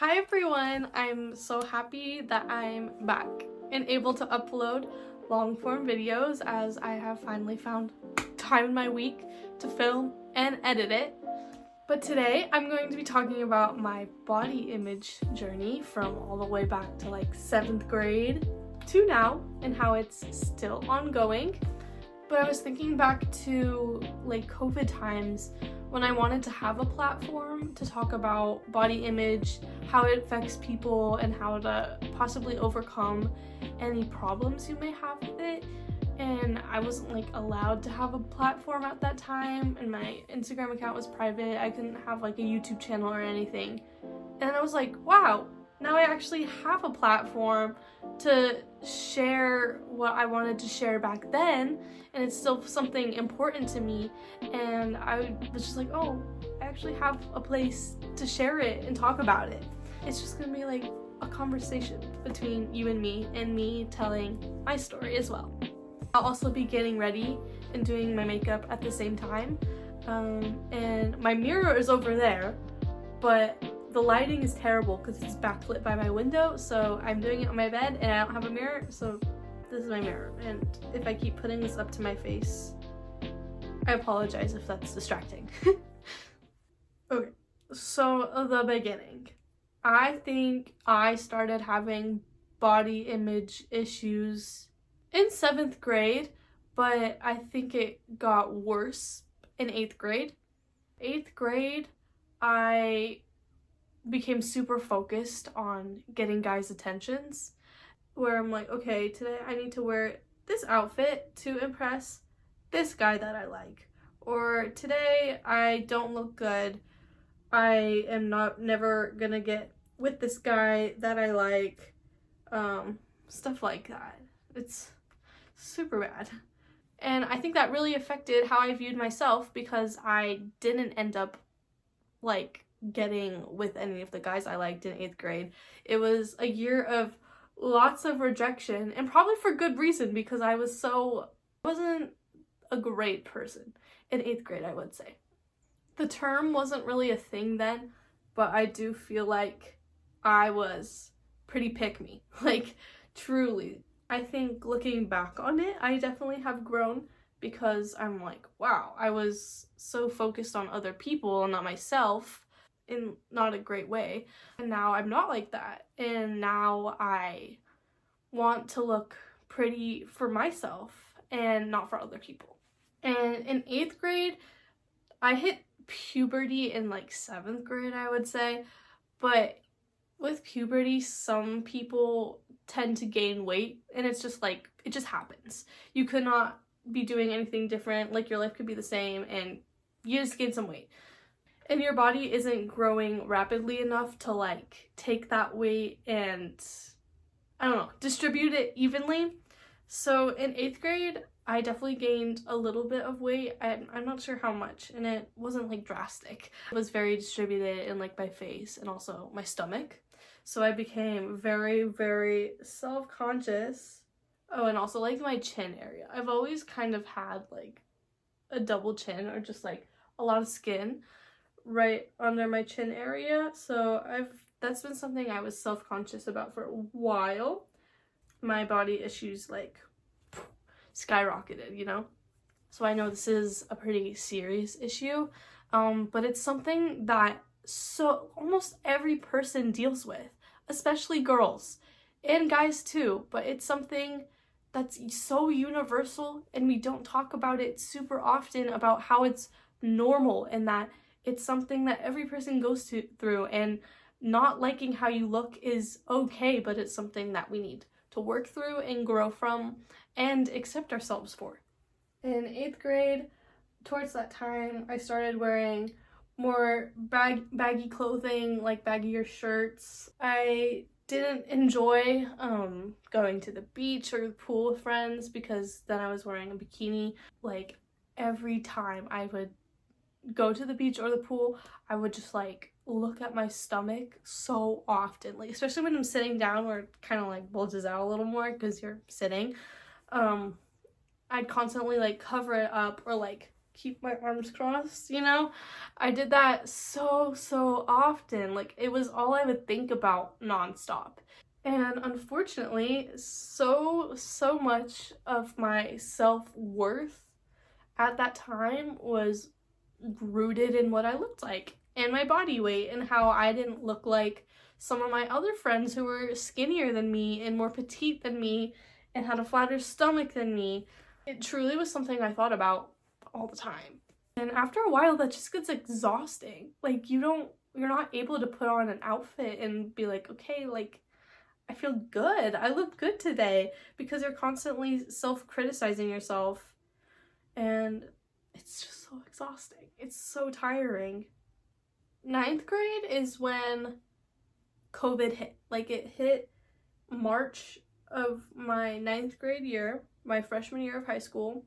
Hi everyone! I'm so happy that I'm back and able to upload long form videos as I have finally found time in my week to film and edit it. But today I'm going to be talking about my body image journey from all the way back to like 7th grade to now and how it's still ongoing. But I was thinking back to like COVID times when I wanted to have a platform to talk about body image, how it affects people, and how to possibly overcome any problems you may have with it. And I wasn't like allowed to have a platform at that time, and my Instagram account was private. I couldn't have like a YouTube channel or anything. And I was like, wow, now I actually have a platform to share what I wanted to share back then, and it's still something important to me. And I was just like, oh, I actually have a place to share it and talk about it. It's just gonna be like a conversation between you and me telling my story as well. I'll also be getting ready and doing my makeup at the same time. And my mirror is over there, but the lighting is terrible because it's backlit by my window, so I'm doing it on my bed and I don't have a mirror, so this is my mirror. And if I keep putting this up to my face, I apologize if that's distracting. Okay, so the beginning. I think I started having body image issues in 7th grade, but I think it got worse in 8th grade. 8th grade, I became super focused on getting guys' attentions, where I'm like, okay, today I need to wear this outfit to impress this guy that I like, or today I don't look good, I am never gonna get with this guy that I like, stuff like that. It's super bad. And I think that really affected how I viewed myself, because I didn't end up like getting with any of the guys I liked in 8th grade. It was a year of lots of rejection, and probably for good reason, because I wasn't a great person in 8th grade, I would say. The term wasn't really a thing then, but I do feel like I was pretty pick-me, like truly. I think looking back on it, I definitely have grown, because I'm like, wow, I was so focused on other people and not myself in not a great way. And now I'm not like that. And now I want to look pretty for myself and not for other people. And in 8th grade, I hit puberty in like 7th grade, I would say. But with puberty, some people tend to gain weight, and it's just like, it just happens. You could not be doing anything different, like your life could be the same, and you just gain some weight. And your body isn't growing rapidly enough to like take that weight and, I don't know, distribute it evenly. So in 8th grade, I definitely gained a little bit of weight. I'm not sure how much, and it wasn't like drastic. It was very distributed in like my face and also my stomach. So I became very, very self-conscious. Oh, and also like my chin area. I've always kind of had like a double chin, or just like a lot of skin right under my chin area. So that's been something I was self-conscious about for a while. My body issues like skyrocketed, you know? So I know this is a pretty serious issue, but it's something that almost every person deals with, especially girls and guys too, but it's something that's so universal, and we don't talk about it super often, about how it's normal and that it's something that every person goes through, and not liking how you look is okay, but it's something that we need to work through and grow from and accept ourselves for. In 8th grade, towards that time, I started wearing more baggy clothing, like baggier shirts. I didn't enjoy going to the beach or the pool with friends, because then I was wearing a bikini. Like every time I would go to the beach or the pool, I would just like look at my stomach so often, like especially when I'm sitting down, where it kind of like bulges out a little more because you're sitting. I'd constantly like cover it up or like keep my arms crossed, you know? I did that so often. Like, it was all I would think about nonstop. And unfortunately, so much of my self-worth at that time was rooted in what I looked like and my body weight and how I didn't look like some of my other friends who were skinnier than me and more petite than me and had a flatter stomach than me. It truly was something I thought about all the time. And after a while, that just gets exhausting. Like, you're not able to put on an outfit and be like, okay, like, I feel good. I look good today, because you're constantly self-criticizing yourself, and it's just so exhausting. It's so tiring. Ninth grade is when COVID hit. Like, it hit March of my ninth grade year, my freshman year of high school.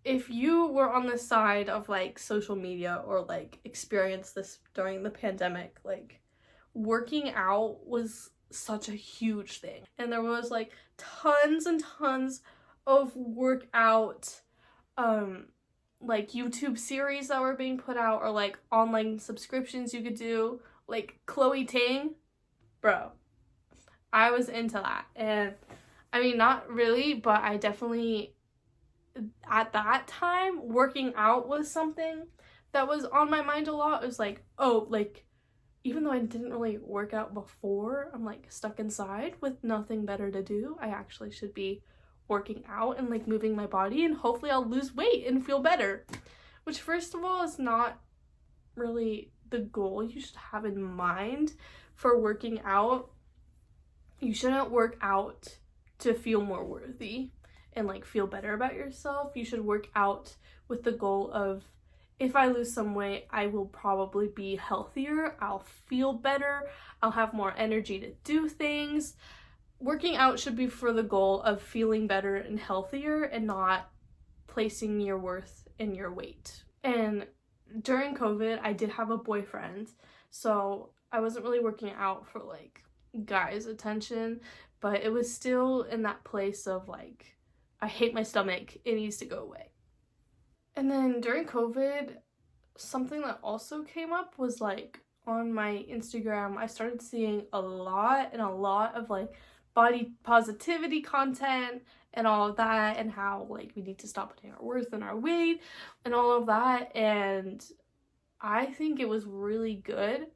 If you were on the side of like social media or like experienced this during the pandemic, like, working out was such a huge thing. And there was like tons and tons of workout like YouTube series that were being put out, or like online subscriptions you could do, like Chloe Ting. Bro, I was into that. And I mean, not really, but I definitely, at that time, working out was something that was on my mind a lot. It was like, oh, like, even though I didn't really work out before, I'm like stuck inside with nothing better to do, I actually should be working out and like moving my body, and hopefully I'll lose weight and feel better. Which, first of all, is not really the goal you should have in mind for working out. You shouldn't work out to feel more worthy and like feel better about yourself. You should work out with the goal of, if I lose some weight, I will probably be healthier, I'll feel better, I'll have more energy to do things. Working out should be for the goal of feeling better and healthier, and not placing your worth in your weight. And during COVID, I did have a boyfriend, so I wasn't really working out for like guys' attention, but it was still in that place of like, I hate my stomach, it needs to go away. And then during COVID, something that also came up was like, on my Instagram, I started seeing a lot of like body positivity content and all of that, and how like we need to stop putting our worth in our weight and all of that. And I think it was really good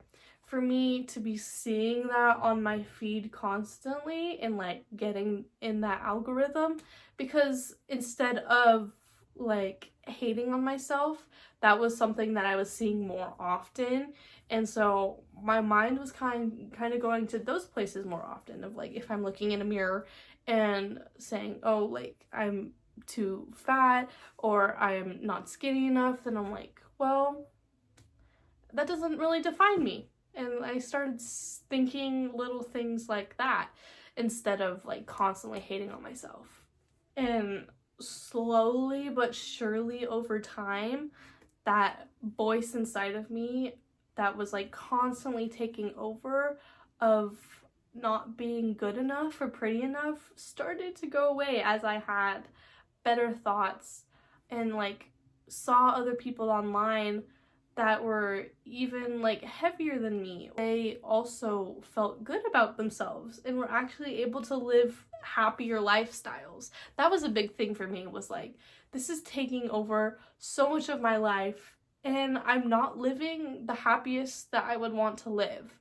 for me to be seeing that on my feed constantly and like getting in that algorithm, because instead of like hating on myself, that was something that I was seeing more often. And so my mind was kind of going to those places more often, of like, if I'm looking in a mirror and saying, oh, like, I'm too fat or I'm not skinny enough, then I'm like, well, that doesn't really define me. And I started thinking little things like that instead of like constantly hating on myself. And slowly but surely over time, that voice inside of me that was like constantly taking over, of not being good enough or pretty enough, started to go away as I had better thoughts and like saw other people online that were even like heavier than me. They also felt good about themselves and were actually able to live happier lifestyles. That was a big thing for me, was like, this is taking over so much of my life and I'm not living the happiest that I would want to live.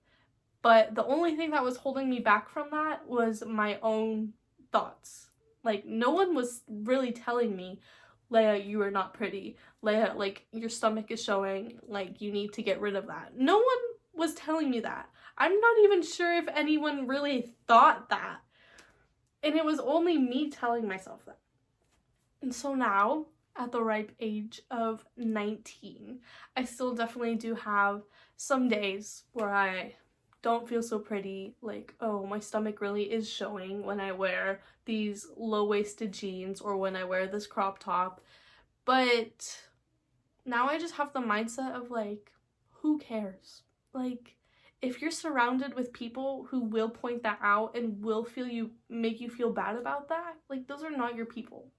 But the only thing that was holding me back from that was my own thoughts. Like, no one was really telling me, Leia, you are not pretty. Leia, like, your stomach is showing, like, you need to get rid of that. No one was telling me that. I'm not even sure if anyone really thought that. And it was only me telling myself that. And so now, at the ripe age of 19, I still definitely do have some days where I don't feel so pretty, like, oh, my stomach really is showing when I wear these low-waisted jeans or when I wear this crop top. But now I just have the mindset of like, who cares? Like, if you're surrounded with people who will point that out and will make you feel bad about that, like, those are not your people.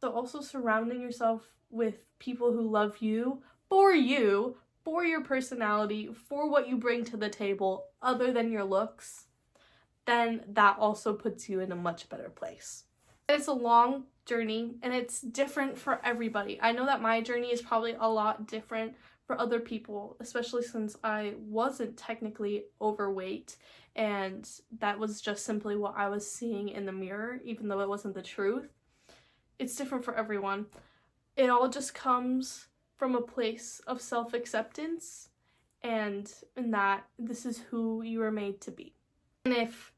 So also surrounding yourself with people who love you, for your personality, for what you bring to the table other than your looks, then that also puts you in a much better place. It's a long journey and it's different for everybody. I know that my journey is probably a lot different for other people, especially since I wasn't technically overweight and that was just simply what I was seeing in the mirror, even though it wasn't the truth. It's different for everyone. It all just comes from a place of self-acceptance and in that this is who you are made to be. And if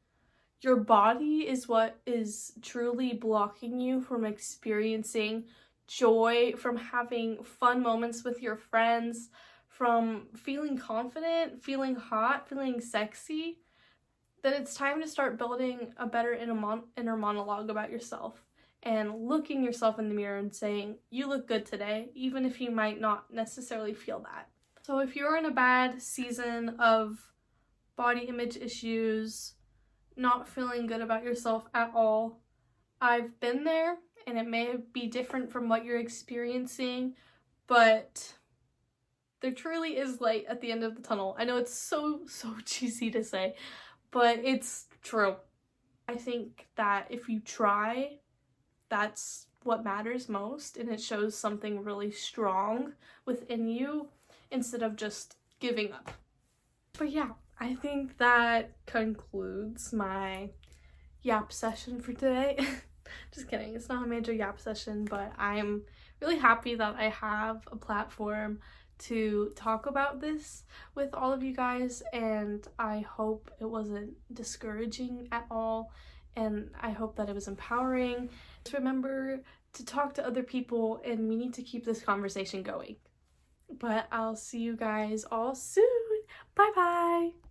your body is what is truly blocking you from experiencing joy, from having fun moments with your friends, from feeling confident, feeling hot, feeling sexy, then it's time to start building a better inner monologue about yourself and looking yourself in the mirror and saying, you look good today, even if you might not necessarily feel that. So if you're in a bad season of body image issues, not feeling good about yourself at all, I've been there, and it may be different from what you're experiencing, but there truly is light at the end of the tunnel. I know it's so cheesy to say, but it's true. I think that if you try, that's what matters most, and it shows something really strong within you instead of just giving up. But yeah, I think that concludes my yap session for today. Just kidding, it's not a major yap session, but I'm really happy that I have a platform to talk about this with all of you guys, and I hope it wasn't discouraging at all, and I hope that it was empowering. Just remember to talk to other people, and we need to keep this conversation going. But I'll see you guys all soon. Bye bye.